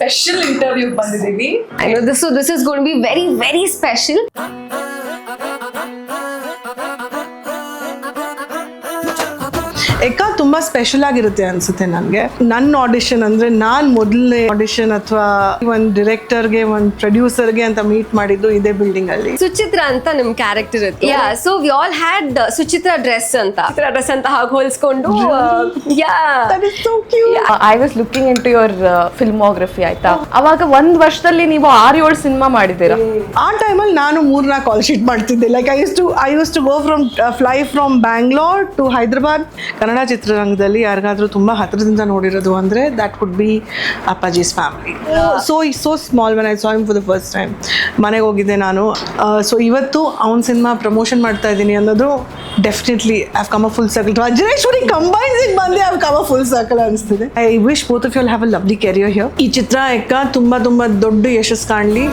Special interview ಬಂದಿದ್ದೀವಿ. I know this is going to be very, very special. ಏಕ ತುಂಬಾ special ಆಗಿರುತ್ತೆ ಅನ್ಸುತ್ತೆ ನನಗೆ. ನನ್ನ ಆಡಿಷನ್ ಅಂದ್ರೆ ನಾನು ಮೊದಲನೇ ಆಡಿಷನ್ ಅಥವಾ ಒಂದು ಡೈರೆಕ್ಟರ್ಗೆ ಒಂದು ಪ್ರೊಡ್ಯೂಸರ್ಗೆ ಅಂತ ಮೀಟ್ ಮಾಡಿದ್ದು ಇದೇ ಬಿಲ್ಡಿಂಗ್ ಅಲ್ಲಿ. ಸುಚಿತ್ರಾ ಅಂತ ನಿಮ್ ಕ್ಯಾರೆಕ್ಟರ್ ಇತ್ತು. Yeah, so we all had Suchitra dress ಅಂತ ಹಾಗೆ ಹೋಲಿಸ್ಕೊಂಡು That is so cute. I was looking into your filmography ಆಯ್ತಾ. ಅವಾಗ ಒಂದ್ ವರ್ಷದಲ್ಲಿ ನೀವು 6-7 ಸಿನಿಮಾ ಮಾಡಿದ್ದೀರಾ. ಆ ಟೈಮಲ್ಲಿ ನಾನು 3-4 ಕಾಲ್ ಶೀಟ್ ಮಾಡ್ತಿದ್ದೆ. Like I use to go fly from Bangalore to Hyderabad. Kannada ಚಿತ್ರರಂಗದಲ್ಲಿ ಯಾರಿಗಾದ್ರೂ ತುಂಬಾ ಹತ್ರದಿಂದ ನೋಡಿರೋದು ಅಂದ್ರೆ that could be Appaji's family. So small when I saw him for the first time. ಮನೆಗೆ ಹೋಗಿದ್ದೆ ನಾನು. ಸೊ ಇವತ್ತು ಅವನ ಸಿನಿಮಾ ಪ್ರಮೋಷನ್ ಮಾಡ್ತಾ ಇದ್ದೀನಿ ಅನ್ನೋದು definitely I have come a full circle. Vajreshwari ಕಂಬೈನ್ಸಿಗೆ ಬಂದೆ I have come a full circle ಅನಿಸ್ತಿದೆ. I wish both of you all have a lovely career here. ಈ ಚಿತ್ರ ತುಂಬಾ ದೊಡ್ಡ ಯಶಸ್ಸು ಕಾಣಲಿ.